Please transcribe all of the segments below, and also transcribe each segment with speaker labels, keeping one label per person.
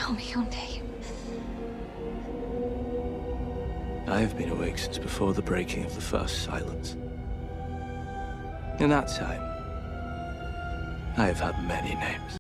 Speaker 1: Tell me your name.
Speaker 2: I have been awake since before the breaking of the first silence. In that time, I have had many names.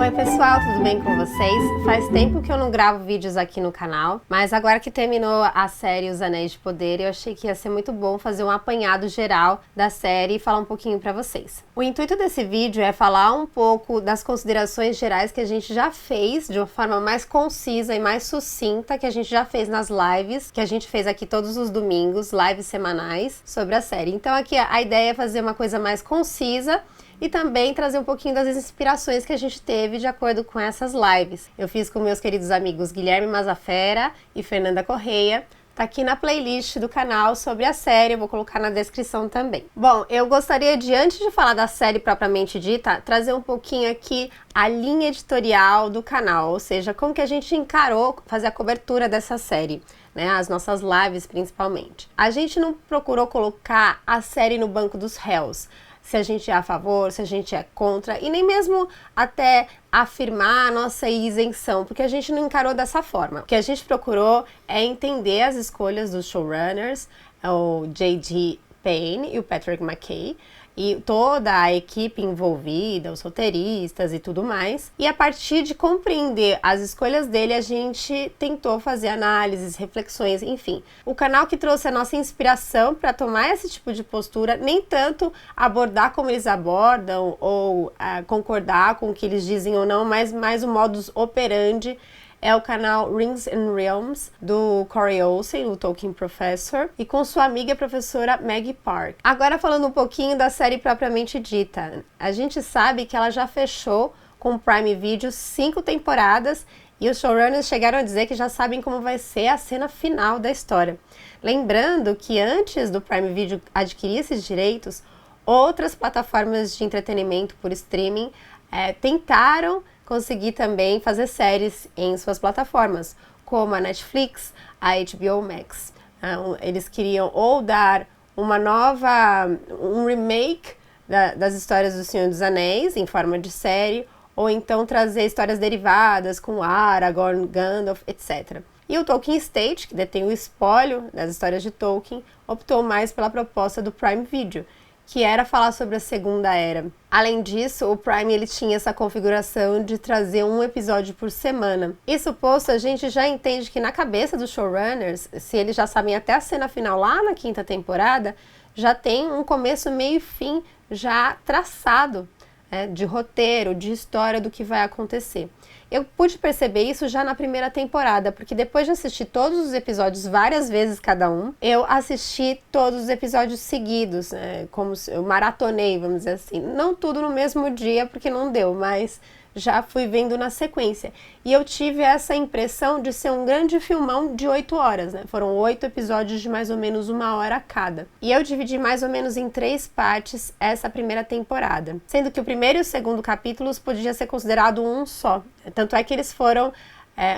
Speaker 3: Oi pessoal, tudo bem com vocês? Faz tempo que eu não gravo vídeos aqui no canal, mas agora que terminou a série Os Anéis de Poder, eu achei que ia ser muito bom fazer um apanhado geral da série e falar um pouquinho pra vocês. O intuito desse vídeo é falar um pouco das considerações gerais que a gente já fez, de uma forma mais concisa e mais sucinta, que a gente já fez nas lives, que a gente fez aqui todos os domingos, lives semanais, sobre a série. Então aqui a ideia é fazer uma coisa mais concisa, e também trazer um pouquinho das inspirações que a gente teve de acordo com essas lives. Eu fiz com meus queridos amigos Guilherme Mazafera e Fernanda Correia. Tá aqui na playlist do canal sobre a série, eu vou colocar na descrição também. Bom, eu gostaria de, antes de falar da série propriamente dita, trazer um pouquinho aqui a linha editorial do canal, ou seja, como que a gente encarou fazer a cobertura dessa série, né, as nossas lives principalmente. A gente não procurou colocar a série no banco dos réus, se a gente é a favor, se a gente é contra, e nem mesmo até afirmar a nossa isenção, porque a gente não encarou dessa forma. O que a gente procurou é entender as escolhas dos showrunners, o J.D. Payne e o Patrick McKay, e toda a equipe envolvida, os roteiristas e tudo mais. E a partir de compreender as escolhas dele, a gente tentou fazer análises, reflexões, enfim. O canal que trouxe a nossa inspiração para tomar esse tipo de postura, nem tanto abordar como eles abordam ou concordar com o que eles dizem ou não, mas mais o modus operandi, é o canal Rings and Realms, do Corey Olsen, o Tolkien Professor, e com sua amiga professora Maggie Park. Agora falando um pouquinho da série propriamente dita. A gente sabe que ela já fechou com o Prime Video 5 temporadas e os showrunners chegaram a dizer que já sabem como vai ser a cena final da história. Lembrando que antes do Prime Video adquirir esses direitos, outras plataformas de entretenimento por streaming tentaram conseguir também fazer séries em suas plataformas, como a Netflix, a HBO Max. Eles queriam ou dar um remake das histórias do Senhor dos Anéis em forma de série, ou então trazer histórias derivadas com Aragorn, Gandalf, etc. E o Tolkien Estate, que detém o espólio das histórias de Tolkien, optou mais pela proposta do Prime Video, que era falar sobre a Segunda Era. Além disso, o Prime ele tinha essa configuração de trazer um episódio por semana. Isso posto, a gente já entende que na cabeça dos showrunners, se eles já sabem até a cena final lá na 5ª temporada, já tem um começo, meio e fim já traçado, de roteiro, de história do que vai acontecer. Eu pude perceber isso já na 1ª temporada, porque depois de assistir todos os episódios várias vezes cada um, eu assisti todos os episódios seguidos, como eu maratonei, vamos dizer assim. Não tudo no mesmo dia, porque não deu, mas já fui vendo na sequência. E eu tive essa impressão de ser um grande filmão de 8 horas, né? Foram 8 episódios de mais ou menos 1 hora cada. E eu dividi mais ou menos em 3 partes essa 1ª temporada. Sendo que o 1º e o 2º capítulos podia ser considerado um só. Tanto é que eles foram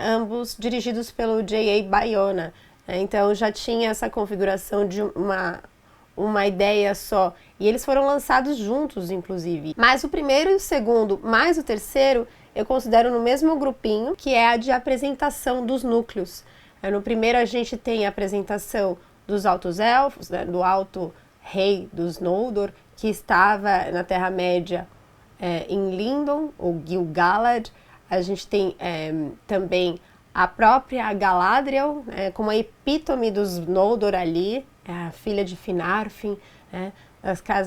Speaker 3: ambos dirigidos pelo J.A. Bayona. Então já tinha essa configuração de uma ideia só, e eles foram lançados juntos, inclusive. Mas o 1º e o 2º, mais o 3º, eu considero no mesmo grupinho, que é a de apresentação dos núcleos. No 1º a gente tem a apresentação dos Altos Elfos, do Alto Rei dos Noldor, que estava na Terra-média em Lindon, o Gil-galad. A gente tem também a própria Galadriel, como a epítome dos Noldor ali, a filha de Finarfin,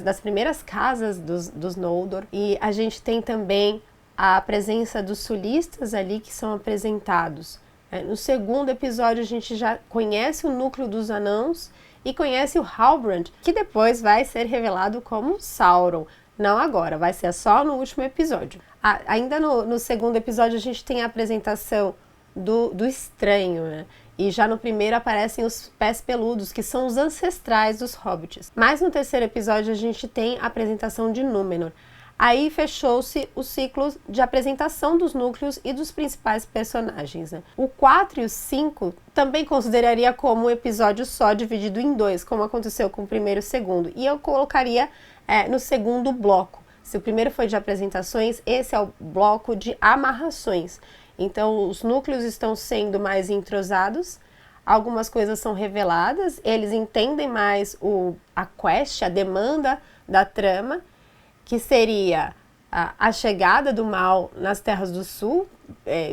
Speaker 3: das primeiras casas dos Noldor. E a gente tem também a presença dos sulistas ali que são apresentados. No 2º episódio a gente já conhece o núcleo dos anãos e conhece o Halbrand, que depois vai ser revelado como Sauron. Não agora, vai ser só no último episódio. Ainda no 2º episódio a gente tem a apresentação do estranho, né? E já no 1º aparecem os pés peludos, que são os ancestrais dos hobbits. Mas no 3º episódio a gente tem a apresentação de Númenor. Aí fechou-se o ciclo de apresentação dos núcleos e dos principais personagens, né? O 4 e o 5 também consideraria como um episódio só, dividido em 2, como aconteceu com o 1º e o 2º. E eu colocaria no 2º bloco, Se o primeiro foi de apresentações, esse é o bloco de amarrações. Então, os núcleos estão sendo mais entrosados, algumas coisas são reveladas, eles entendem mais a quest, a demanda da trama, que seria a chegada do mal nas Terras do Sul,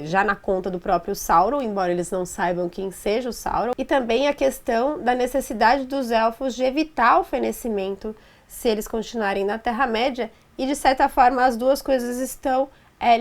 Speaker 3: já na conta do próprio Sauron, embora eles não saibam quem seja o Sauron, e também a questão da necessidade dos elfos de evitar o fenecimento se eles continuarem na Terra-média, e de certa forma as duas coisas estão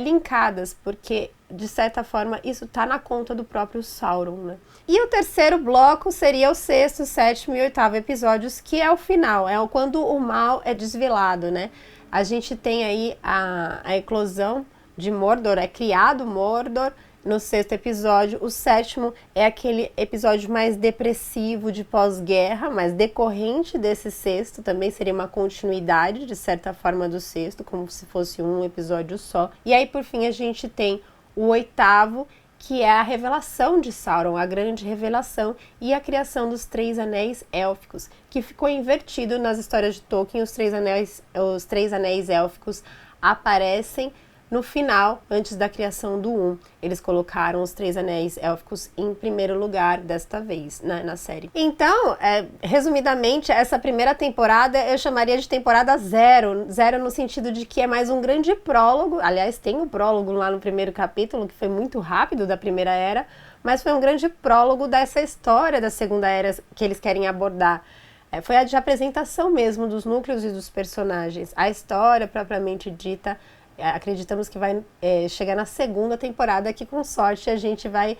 Speaker 3: linkadas, porque de certa forma isso está na conta do próprio Sauron, né? E o terceiro bloco seria o sexto, sétimo e oitavo episódios, que é o final, quando o mal é desvelado, né? A gente tem aí a eclosão de Mordor, é criado Mordor no sexto episódio. O sétimo é aquele episódio mais depressivo de pós-guerra, mas decorrente desse sexto, também seria uma continuidade, de certa forma, do sexto, como se fosse um episódio só. E aí, por fim, a gente tem o oitavo, que é a revelação de Sauron, a grande revelação, e a criação dos Três Anéis Élficos, que ficou invertido nas histórias de Tolkien. Os Três Anéis Élficos aparecem no final, antes da criação do Eles colocaram os Três Anéis Élficos em primeiro lugar desta vez, na série. Então, resumidamente, essa primeira temporada eu chamaria de temporada zero. Zero no sentido de que é mais um grande prólogo. Aliás, tem um prólogo lá no primeiro capítulo, que foi muito rápido, da Primeira Era, mas foi um grande prólogo dessa história da Segunda Era que eles querem abordar. Foi a de apresentação mesmo dos núcleos e dos personagens. A história, propriamente dita, acreditamos que vai chegar na segunda temporada, que com sorte a gente vai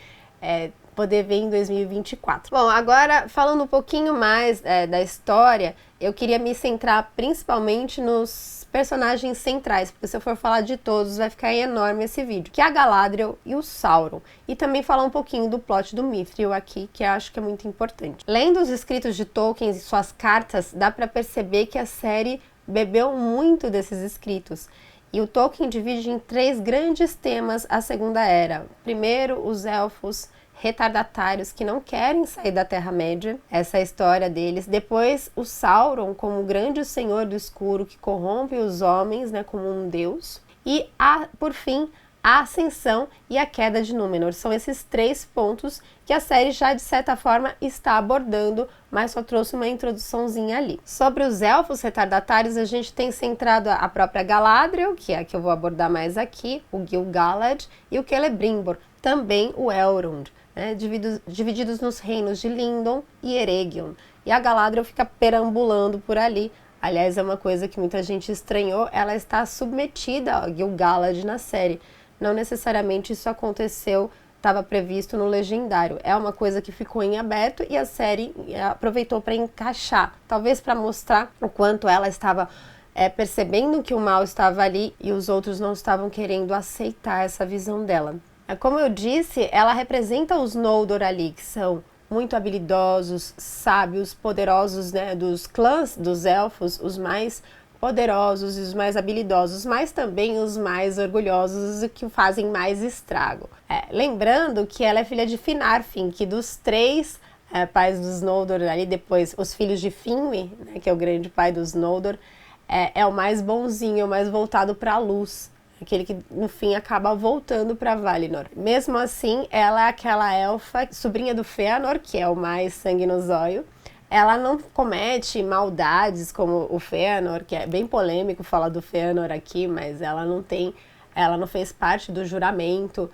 Speaker 3: poder ver em 2024. Bom, agora falando um pouquinho mais da história, eu queria me centrar principalmente nos personagens centrais, porque se eu for falar de todos vai ficar enorme esse vídeo, que é a Galadriel e o Sauron, e também falar um pouquinho do plot do Mithril aqui, que eu acho que é muito importante. Lendo os escritos de Tolkien e suas cartas, dá para perceber que a série bebeu muito desses escritos. E o Tolkien divide em 3 grandes temas a Segunda Era. Primeiro, os elfos retardatários que não querem sair da Terra-média, essa é a história deles. Depois, o Sauron como o grande senhor do escuro que corrompe os homens, né, como um deus. E, por fim, a ascensão e a queda de Númenor. São esses 3 pontos que a série já, de certa forma, está abordando, mas só trouxe uma introduçãozinha ali. Sobre os elfos retardatários, a gente tem centrado a própria Galadriel, que é a que eu vou abordar mais aqui, o Gil-galad e o Celebrimbor, também o Elrond, né, divididos nos reinos de Lindon e Eregion. E a Galadriel fica perambulando por ali. Aliás, é uma coisa que muita gente estranhou, ela está submetida ao Gil-galad na série. Não necessariamente isso aconteceu, estava previsto no legendário. É uma coisa que ficou em aberto e a série aproveitou para encaixar. Talvez para mostrar o quanto ela estava percebendo que o mal estava ali e os outros não estavam querendo aceitar essa visão dela. Como eu disse, ela representa os Noldor ali, que são muito habilidosos, sábios, poderosos, né, dos clãs dos elfos, os mais poderosos e os mais habilidosos, mas também os mais orgulhosos e que fazem mais estrago. Lembrando que ela é filha de Finarfin, que dos 3 pais dos Noldor, ali depois os filhos de Finwë, né, que é o grande pai dos Noldor, é o mais bonzinho, o mais voltado para a luz, aquele que no fim acaba voltando para Valinor. Mesmo assim, ela é aquela elfa, sobrinha do Fëanor, que é o mais sangue no zóio. Ela não comete maldades como o Fëanor, que é bem polêmico falar do Fëanor aqui, mas ela não fez parte do juramento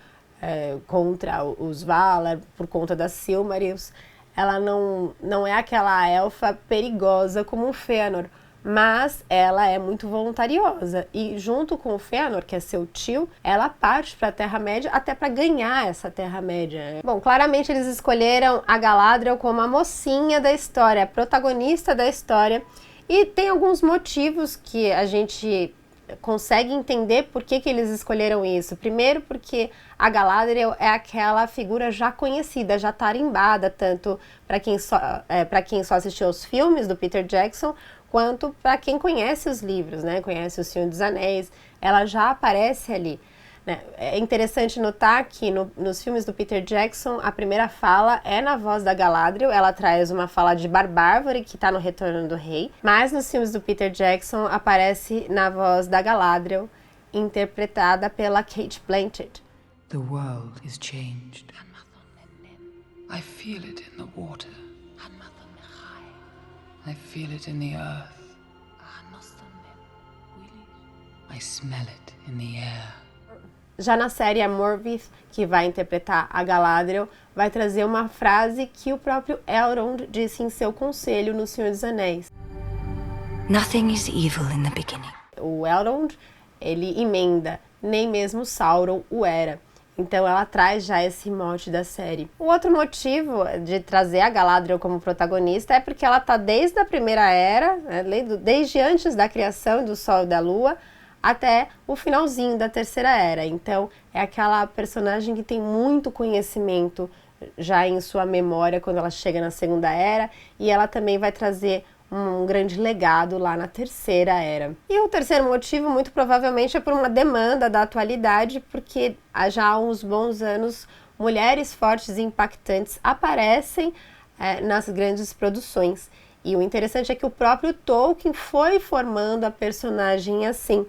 Speaker 3: contra os Valar, por conta das Silmarils. Ela não é aquela elfa perigosa como o Fëanor, mas ela é muito voluntariosa. E junto com o Fëanor, que é seu tio, ela parte para a Terra-média até para ganhar essa Terra-média. Bom, claramente eles escolheram a Galadriel como a mocinha da história, a protagonista da história. E tem alguns motivos que a gente consegue entender por que eles escolheram isso. Primeiro, porque a Galadriel é aquela figura já conhecida, já tarimbada, tanto para quem só assistiu aos filmes do Peter Jackson, quanto para quem conhece os livros, né? Conhece O Senhor dos Anéis, ela já aparece ali. né? É interessante notar que nos filmes do Peter Jackson, a primeira fala é na voz da Galadriel, ela traz uma fala de Barbárvore, que está no Retorno do Rei, mas nos filmes do Peter Jackson aparece na voz da Galadriel, interpretada pela Cate Blanchett.
Speaker 1: The world is changed. I feel it in the water. I feel it in the earth. I smell it in the air.
Speaker 3: Já na série, a Morvith, que vai interpretar a Galadriel, vai trazer uma frase que o próprio Elrond disse em seu conselho no Senhor dos Anéis.
Speaker 4: Nothing is evil in the beginning.
Speaker 3: O Elrond, ele emenda, nem mesmo Sauron o era. Então ela traz já esse mote da série. O outro motivo de trazer a Galadriel como protagonista é porque ela está desde a Primeira Era, né, desde antes da criação do Sol e da Lua, até o finalzinho da Terceira Era. Então, é aquela personagem que tem muito conhecimento já em sua memória quando ela chega na Segunda Era, e ela também vai trazer um grande legado lá na Terceira Era. E o terceiro motivo, muito provavelmente, é por uma demanda da atualidade, porque já há uns bons anos, mulheres fortes e impactantes aparecem nas grandes produções. E o interessante é que o próprio Tolkien foi formando a personagem assim.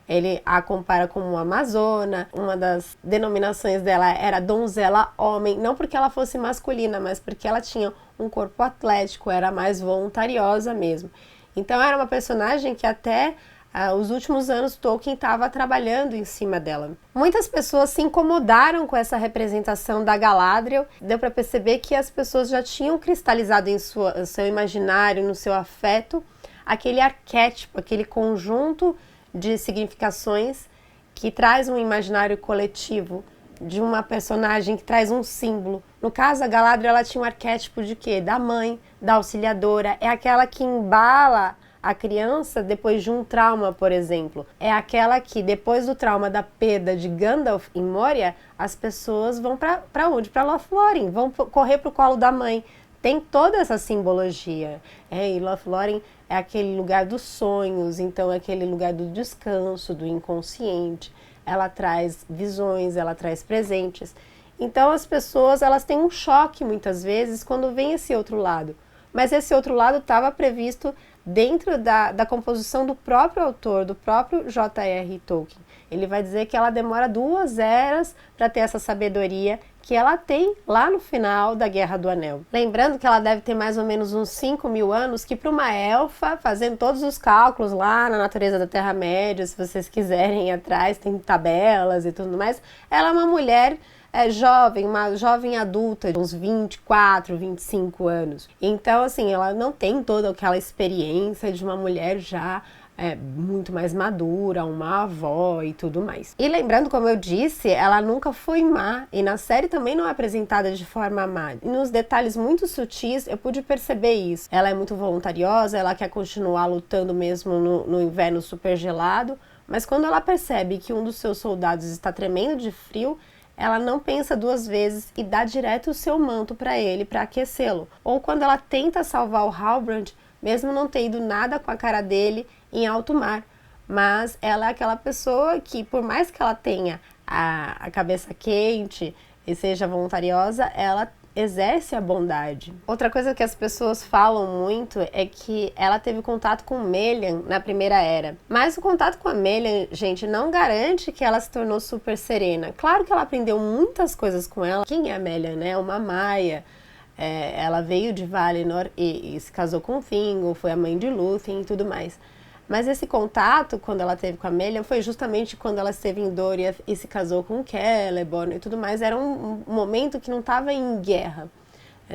Speaker 3: Ele a compara como uma amazona, uma das denominações dela era donzela homem, não porque ela fosse masculina, mas porque ela tinha um corpo atlético, era mais voluntariosa mesmo. Então era uma personagem que até os últimos anos Tolkien estava trabalhando em cima dela. Muitas pessoas se incomodaram com essa representação da Galadriel, deu para perceber que as pessoas já tinham cristalizado em seu imaginário, no seu afeto, aquele arquétipo, aquele conjunto de significações que traz um imaginário coletivo de uma personagem que traz um símbolo. No caso, a Galadriel, ela tinha um arquétipo de quê? Da mãe, da auxiliadora, é aquela que embala a criança depois de um trauma, por exemplo. É aquela que, depois do trauma da perda de Gandalf em Moria, as pessoas vão para onde? Para Lothlórien, vão correr para o colo da mãe. Tem toda essa simbologia. E Lothlórien é aquele lugar dos sonhos, então é aquele lugar do descanso, do inconsciente. Ela traz visões, ela traz presentes. Então as pessoas, elas têm um choque muitas vezes quando vem esse outro lado. Mas esse outro lado estava previsto dentro da composição do próprio autor, do próprio J.R. Tolkien. Ele vai dizer que ela demora 2 eras para ter essa sabedoria que ela tem lá no final da Guerra do Anel. Lembrando que ela deve ter mais ou menos uns 5.000 anos, que para uma elfa, fazendo todos os cálculos lá na natureza da Terra-média, se vocês quiserem ir atrás, tem tabelas e tudo mais, ela é uma mulher jovem, uma jovem adulta, de uns 24, 25 anos. Então, assim, ela não tem toda aquela experiência de uma mulher já muito mais madura, uma avó e tudo mais. E lembrando, como eu disse, ela nunca foi má, e na série também não é apresentada de forma má. E nos detalhes muito sutis, eu pude perceber isso. Ela é muito voluntariosa, ela quer continuar lutando mesmo no inverno super gelado, mas quando ela percebe que um dos seus soldados está tremendo de frio, ela não pensa 2 vezes e dá direto o seu manto para ele, para aquecê-lo. Ou quando ela tenta salvar o Halbrand, mesmo não tendo nada com a cara dele em alto mar. Mas ela é aquela pessoa que, por mais que ela tenha a cabeça quente e seja voluntariosa, ela exerce a bondade. Outra coisa que as pessoas falam muito é que ela teve contato com Melian na Primeira Era. Mas o contato com a Melian, gente, não garante que ela se tornou super serena. Claro que ela aprendeu muitas coisas com ela. Quem é a Melian, né? Uma maia. Ela veio de Valinor e se casou com Thingol, foi a mãe de Lúthien e tudo mais. Mas esse contato, quando ela teve com a Melian, foi justamente quando ela esteve em Doriath e se casou com Celeborn e tudo mais. Era um momento que não estava em guerra.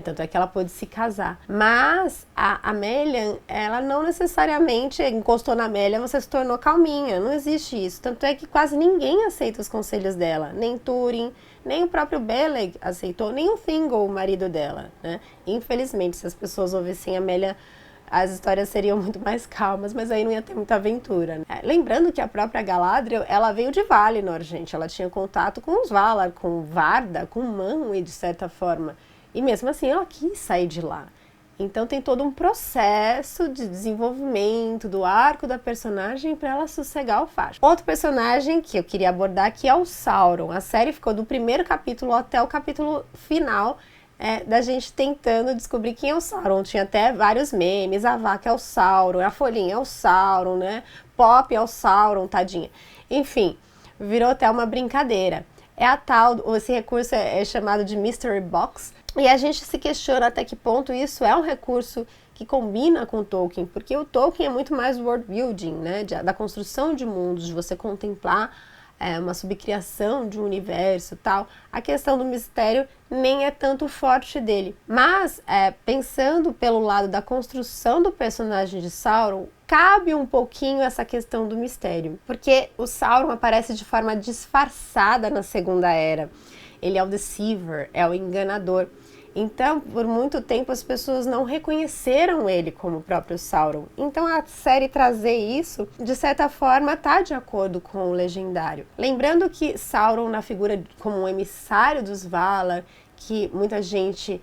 Speaker 3: Tanto é que ela pôde se casar. Mas a Melian, ela não necessariamente encostou na Melian, você se tornou calminha. Não existe isso. Tanto é que quase ninguém aceita os conselhos dela. Nem Túrin, nem o próprio Beleg aceitou, nem o Thingol, o marido dela, né? Infelizmente, se as pessoas ouvissem a Melian, as histórias seriam muito mais calmas, mas aí não ia ter muita aventura, né? Lembrando que a própria Galadriel, ela veio de Valinor, gente. Ela tinha contato com os Valar, com Varda, com Manwë, de certa forma. E mesmo assim, ela quis sair de lá. Então tem todo um processo de desenvolvimento do arco da personagem para ela sossegar o facho. Outro personagem que eu queria abordar aqui é o Sauron. A série ficou do primeiro capítulo até o capítulo final da gente tentando descobrir quem é o Sauron. Tinha até vários memes, a vaca é o Sauron, a folhinha é o Sauron, né? Pop é o Sauron, tadinha. Enfim, virou até uma brincadeira. Esse recurso é chamado de Mystery Box, e a gente se questiona até que ponto isso é um recurso que combina com o Tolkien, porque o Tolkien é muito mais world building, né, da construção de mundos, de você contemplar uma subcriação de um universo, tal. A questão do mistério nem é tanto forte dele. Mas, pensando pelo lado da construção do personagem de Sauron, cabe um pouquinho essa questão do mistério, porque o Sauron aparece de forma disfarçada na Segunda Era. Ele é o deceiver, é o enganador. Então, por muito tempo, as pessoas não reconheceram ele como o próprio Sauron. Então, a série trazer isso, de certa forma, está de acordo com o legendário. Lembrando que Sauron, na figura como um emissário dos Valar, que muita gente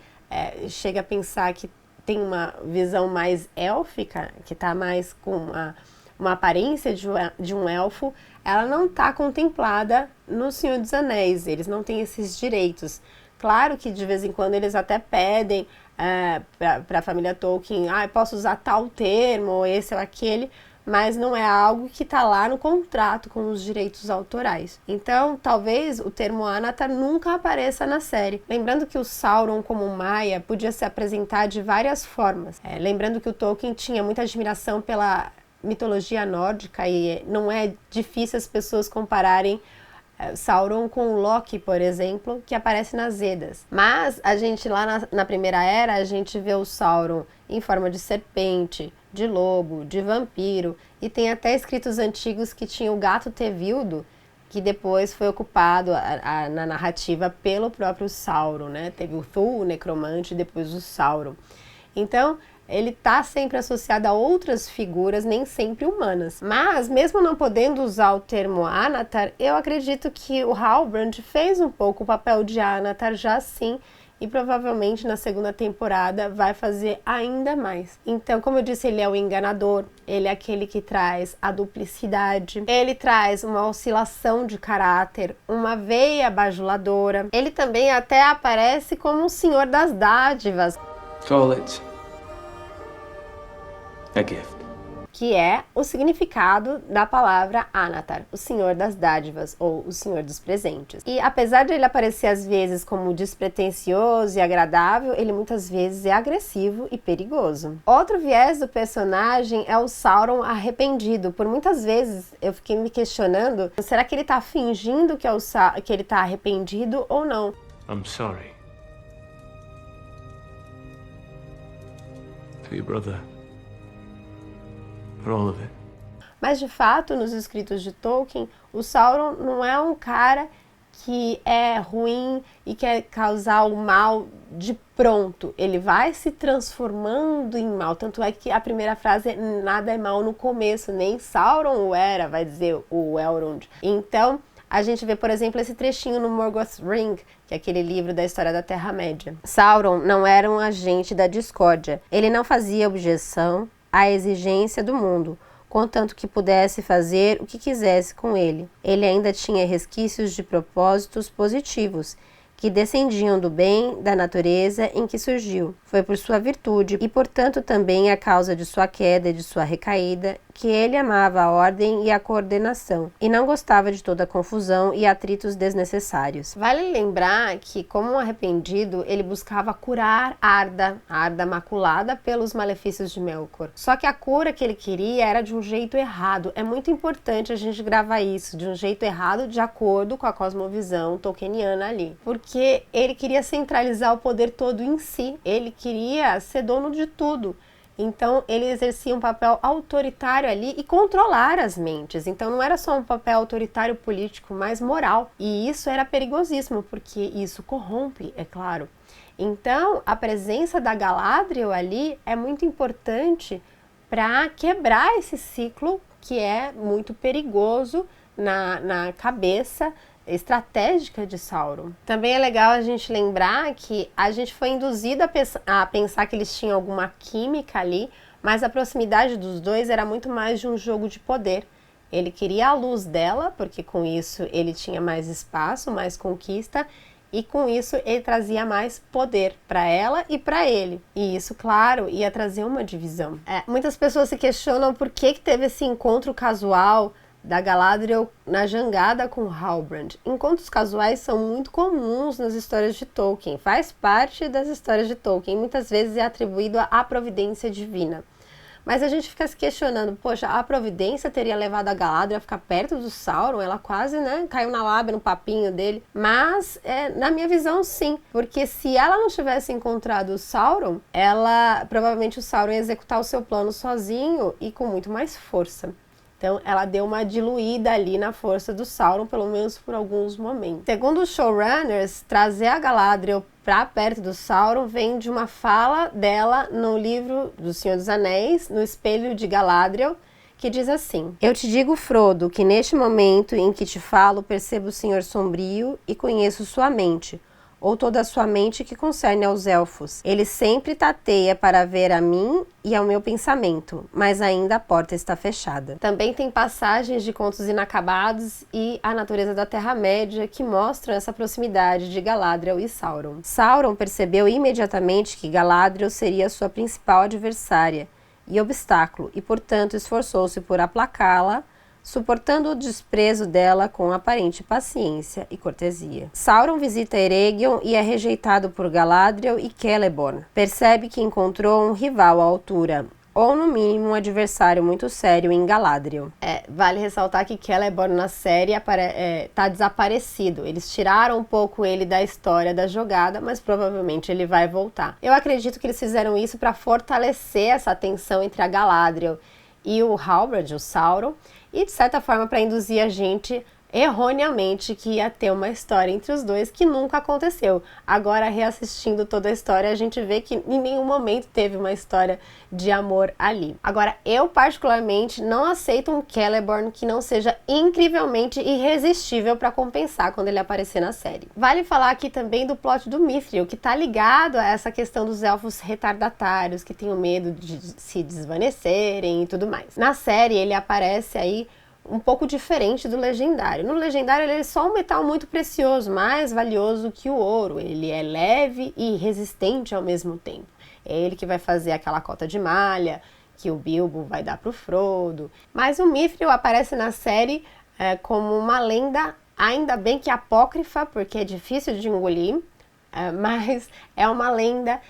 Speaker 3: chega a pensar que tem uma visão mais élfica, que está mais com uma aparência de um elfo, ela não está contemplada no Senhor dos Anéis. Eles não têm esses direitos. Claro que de vez em quando eles até pedem para a família Tolkien, posso usar tal termo, ou esse ou aquele, mas não é algo que está lá no contrato com os direitos autorais. Então, talvez o termo Anatar nunca apareça na série. Lembrando que o Sauron, como Maia, podia se apresentar de várias formas. Lembrando que o Tolkien tinha muita admiração pela mitologia nórdica e não é difícil as pessoas compararem Sauron com o Loki, por exemplo, que aparece nas Eddas. Mas a gente lá na Primeira Era, a gente vê o Sauron em forma de serpente, de lobo, de vampiro, e tem até escritos antigos que tinha o gato Tevildo, que depois foi ocupado na narrativa pelo próprio Sauron, né? Teve o Thul, o necromante, e depois o Sauron. Então, ele está sempre associado a outras figuras, nem sempre humanas. Mas, mesmo não podendo usar o termo Anatar, eu acredito que o Halbrand fez um pouco o papel de Anatar já sim, e provavelmente na segunda temporada vai fazer ainda mais. Então, como eu disse, ele é o enganador, ele é aquele que traz a duplicidade, ele traz uma oscilação de caráter, uma veia bajuladora. Ele também até aparece como um senhor das dádivas.
Speaker 2: Call it a gift.
Speaker 3: Que é o significado da palavra Anatar, o Senhor das Dádivas, ou o Senhor dos Presentes. E apesar de ele aparecer às vezes como despretensioso e agradável, ele muitas vezes é agressivo e perigoso. Outro viés do personagem é o Sauron arrependido. Por muitas vezes eu fiquei me questionando, será que ele está fingindo que ele está arrependido ou não?
Speaker 2: I'm sorry. To your brother. For all of it.
Speaker 3: Mas de fato, nos escritos de Tolkien, o Sauron não é um cara que é ruim e quer causar o mal de pronto. Ele vai se transformando em mal. Tanto é que a primeira frase é nada é mal no começo, nem Sauron o era, vai dizer o Elrond. Então, a gente vê, por exemplo, esse trechinho no Morgoth's Ring, que é aquele livro da história da Terra-média. Sauron não era um agente da discórdia. Ele não fazia objeção à exigência do mundo, contanto que pudesse fazer o que quisesse com ele. Ele ainda tinha resquícios de propósitos positivos, que descendiam do bem da natureza em que surgiu. Foi por sua virtude, e portanto também a causa de sua queda e de sua recaída, que ele amava a ordem e a coordenação, e não gostava de toda a confusão e atritos desnecessários. Vale lembrar que, como um arrependido, ele buscava curar Arda, a Arda maculada pelos malefícios de Melkor. Só que a cura que ele queria era de um jeito errado. É muito importante a gente gravar isso, de um jeito errado, de acordo com a cosmovisão tolkieniana ali. Porque ele queria centralizar o poder todo em si, ele queria ser dono de tudo. Então, ele exercia um papel autoritário ali e controlar as mentes. Então, não era só um papel autoritário político, mas moral. E isso era perigosíssimo, porque isso corrompe, é claro. Então, a presença da Galadriel ali é muito importante para quebrar esse ciclo que é muito perigoso na cabeça estratégica de Sauron. Também é legal a gente lembrar que a gente foi induzido a pensar que eles tinham alguma química ali, mas a proximidade dos dois era muito mais de um jogo de poder. Ele queria a luz dela, porque com isso ele tinha mais espaço, mais conquista, e com isso ele trazia mais poder para ela e para ele. E isso, claro, ia trazer uma divisão. Muitas pessoas se questionam por que teve esse encontro casual da Galadriel na jangada com Halbrand. Encontros casuais são muito comuns nas histórias de Tolkien, faz parte das histórias de Tolkien, muitas vezes é atribuído à providência divina. Mas a gente fica se questionando, poxa, a providência teria levado a Galadriel a ficar perto do Sauron? Ela quase, caiu na lábia, no papinho dele. Mas, na minha visão, sim. Porque se ela não tivesse encontrado o Sauron, provavelmente o Sauron ia executar o seu plano sozinho e com muito mais força. Então, ela deu uma diluída ali na força do Sauron, pelo menos por alguns momentos. Segundo os showrunners, trazer a Galadriel para perto do Sauron vem de uma fala dela no livro do Senhor dos Anéis, no Espelho de Galadriel, que diz assim: Eu te digo, Frodo, que neste momento em que te falo, percebo o Senhor sombrio e conheço sua mente, ou toda a sua mente que concerne aos elfos. Ele sempre tateia para ver a mim e ao meu pensamento, mas ainda a porta está fechada. Também tem passagens de Contos Inacabados e A Natureza da Terra-média que mostram essa proximidade de Galadriel e Sauron. Sauron percebeu imediatamente que Galadriel seria sua principal adversária e obstáculo, e portanto esforçou-se por aplacá-la, suportando o desprezo dela com aparente paciência e cortesia. Sauron visita Eregion e é rejeitado por Galadriel e Celeborn. Percebe que encontrou um rival à altura, ou no mínimo um adversário muito sério em Galadriel. Vale ressaltar que Celeborn na série está desaparecido. Eles tiraram um pouco ele da história da jogada, mas provavelmente ele vai voltar. Eu acredito que eles fizeram isso para fortalecer essa tensão entre a Galadriel e o Halbrand, o Sauron, e de certa forma para induzir a gente erroneamente que ia ter uma história entre os dois que nunca aconteceu. Agora, reassistindo toda a história, a gente vê que em nenhum momento teve uma história de amor ali. Agora, eu particularmente não aceito um Celeborn que não seja incrivelmente irresistível para compensar quando ele aparecer na série. Vale falar aqui também do plot do Mithril, que tá ligado a essa questão dos elfos retardatários, que têm o medo de se desvanecerem e tudo mais. Na série, ele aparece aí um pouco diferente do Legendário. No Legendário ele é só um metal muito precioso, mais valioso que o ouro. Ele é leve e resistente ao mesmo tempo. É ele que vai fazer aquela cota de malha que o Bilbo vai dar pro Frodo. Mas o Mithril aparece na série como uma lenda, ainda bem que apócrifa, porque é difícil de engolir, mas é uma lenda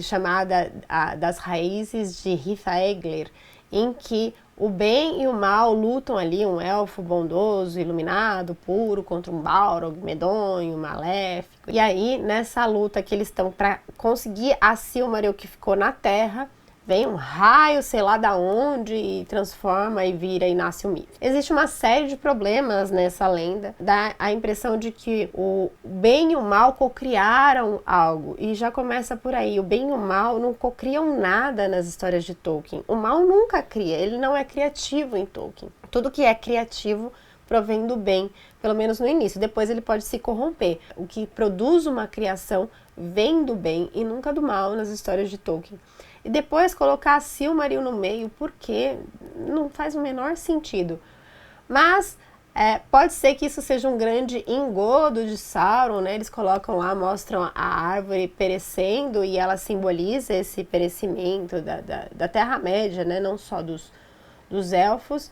Speaker 3: chamada das raízes de Hithaeglir, em que o bem e o mal lutam ali, um elfo bondoso, iluminado, puro, contra um Balrog medonho, maléfico. E aí, nessa luta que eles estão para conseguir a Silmaril que ficou na Terra, vem um raio, sei lá da onde, e transforma e vira e nasce o mito. Existe uma série de problemas nessa lenda, dá a impressão de que o bem e o mal cocriaram algo, e já começa por aí. O bem e o mal não cocriam nada nas histórias de Tolkien. O mal nunca cria, ele não é criativo em Tolkien. Tudo que é criativo provém do bem, pelo menos no início. Depois ele pode se corromper. O que produz uma criação vem do bem e nunca do mal nas histórias de Tolkien. E depois colocar a Silmaril no meio, porque não faz o menor sentido. Mas pode ser que isso seja um grande engodo de Sauron, né? Eles colocam lá, mostram a árvore perecendo e ela simboliza esse perecimento da Terra-média, né? Não só dos elfos.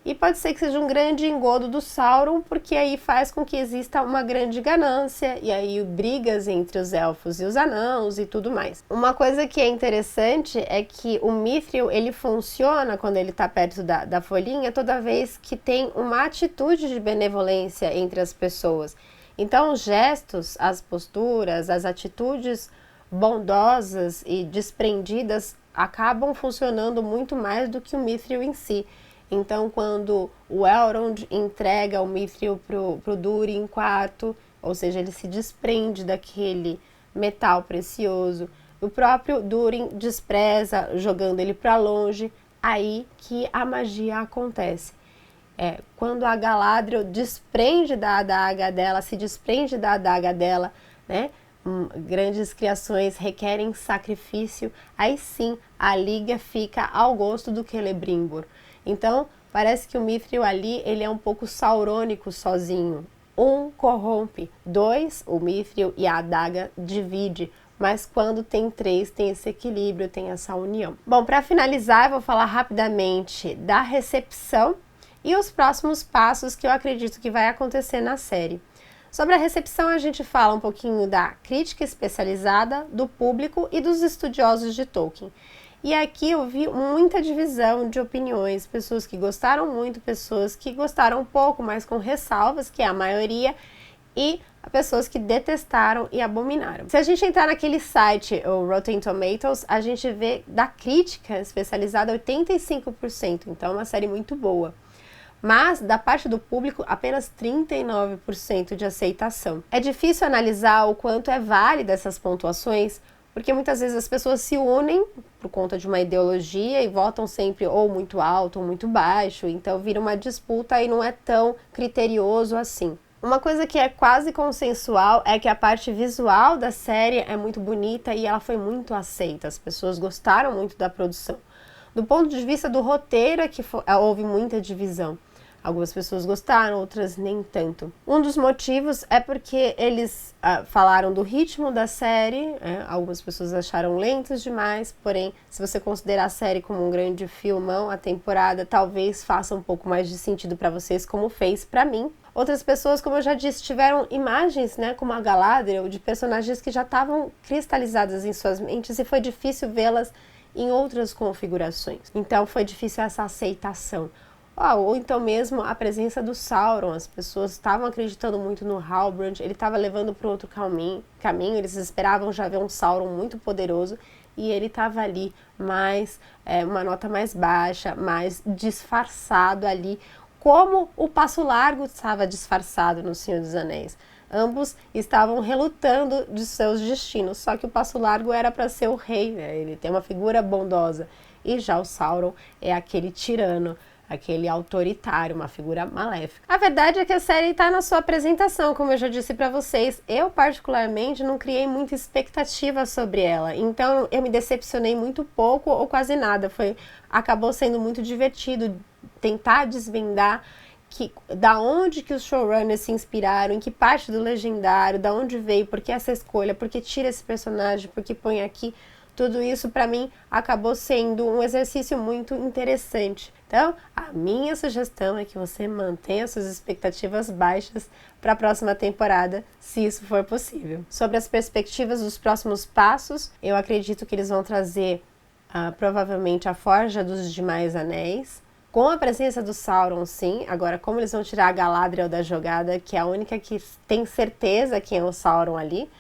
Speaker 3: E pode ser que seja um grande engodo do Sauron, porque aí faz com que exista uma grande ganância, e aí brigas entre os elfos e os anãos e tudo mais. Uma coisa que é interessante é que o Mithril, ele funciona quando ele está perto da folhinha, toda vez que tem uma atitude de benevolência entre as pessoas. Então os gestos, as posturas, as atitudes bondosas e desprendidas acabam funcionando muito mais do que o Mithril em si. Então, quando o Elrond entrega o Mithril pro Durin IV, ou seja, ele se desprende daquele metal precioso, o próprio Durin despreza, jogando ele para longe, aí que a magia acontece. quando a Galadriel desprende da adaga dela, se desprende da adaga dela, né? Grandes criações requerem sacrifício, aí sim a liga fica ao gosto do Celebrimbor. Então parece que o Mithril ali ele é um pouco saurônico sozinho. 1 corrompe, 2 o Mithril e a adaga divide, mas quando tem 3 tem esse equilíbrio, tem essa união. Bom, para finalizar eu vou falar rapidamente da recepção e os próximos passos que eu acredito que vai acontecer na série. Sobre a recepção, a gente fala um pouquinho da crítica especializada, do público e dos estudiosos de Tolkien. E aqui eu vi muita divisão de opiniões, pessoas que gostaram muito, pessoas que gostaram um pouco, mas com ressalvas, que é a maioria, e pessoas que detestaram e abominaram. Se a gente entrar naquele site, o Rotten Tomatoes, a gente vê da crítica especializada 85%, então é uma série muito boa. Mas, da parte do público, apenas 39% de aceitação. É difícil analisar o quanto é válida essas pontuações, porque muitas vezes as pessoas se unem por conta de uma ideologia e votam sempre ou muito alto ou muito baixo, então vira uma disputa e não é tão criterioso assim. Uma coisa que é quase consensual é que a parte visual da série é muito bonita e ela foi muito aceita, as pessoas gostaram muito da produção. Do ponto de vista do roteiro é que houve muita divisão. Algumas pessoas gostaram, outras nem tanto. Um dos motivos é porque eles falaram do ritmo da série, algumas pessoas acharam lentos demais, porém, se você considerar a série como um grande filmão, a temporada talvez faça um pouco mais de sentido para vocês, como fez para mim. Outras pessoas, como eu já disse, tiveram imagens, né, como a Galadriel, de personagens que já estavam cristalizadas em suas mentes e foi difícil vê-las em outras configurações. Então foi difícil essa aceitação. Ou então mesmo a presença do Sauron, as pessoas estavam acreditando muito no Halbrand, ele estava levando para outro caminho, eles esperavam já ver um Sauron muito poderoso e ele estava ali mais, uma nota mais baixa, mais disfarçado ali, como o Passo Largo estava disfarçado no Senhor dos Anéis. Ambos estavam relutando de seus destinos, só que o Passo Largo era para ser o rei, né? Ele tem uma figura bondosa, e já o Sauron é aquele tirano, aquele autoritário, uma figura maléfica. A verdade é que a série está na sua apresentação, como eu já disse para vocês. Eu, particularmente, não criei muita expectativa sobre ela, então eu me decepcionei muito pouco ou quase nada. Acabou sendo muito divertido tentar desvendar da onde que os showrunners se inspiraram, em que parte do Legendário, da onde veio, por que essa escolha, por que tira esse personagem, por que põe aqui. Tudo isso, para mim, acabou sendo um exercício muito interessante. Então, a minha sugestão é que você mantenha suas expectativas baixas para a próxima temporada, se isso for possível. Sobre as perspectivas dos próximos passos, eu acredito que eles vão trazer, provavelmente, a Forja dos Demais Anéis, com a presença do Sauron, sim. Agora, como eles vão tirar a Galadriel da jogada, que é a única que tem certeza quem é o Sauron ali,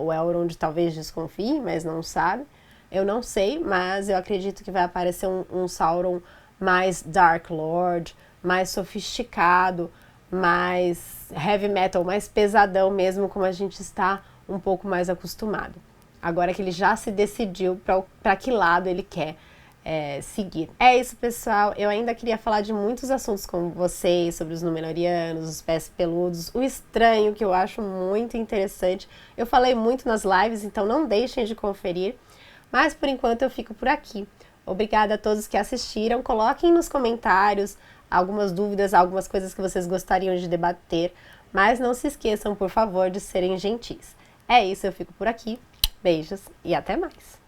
Speaker 3: o Elrond talvez desconfie, mas não sabe. Eu não sei, mas eu acredito que vai aparecer um Sauron mais Dark Lord, mais sofisticado, mais heavy metal, mais pesadão mesmo, como a gente está um pouco mais acostumado. Agora que ele já se decidiu para que lado ele quer seguir. É isso, pessoal. Eu ainda queria falar de muitos assuntos com vocês, sobre os Númenóreanos, os pés peludos, o estranho, que eu acho muito interessante. Eu falei muito nas lives, então não deixem de conferir. Mas, por enquanto, eu fico por aqui. Obrigada a todos que assistiram. Coloquem nos comentários algumas dúvidas, algumas coisas que vocês gostariam de debater. Mas não se esqueçam, por favor, de serem gentis. É isso, eu fico por aqui. Beijos e até mais!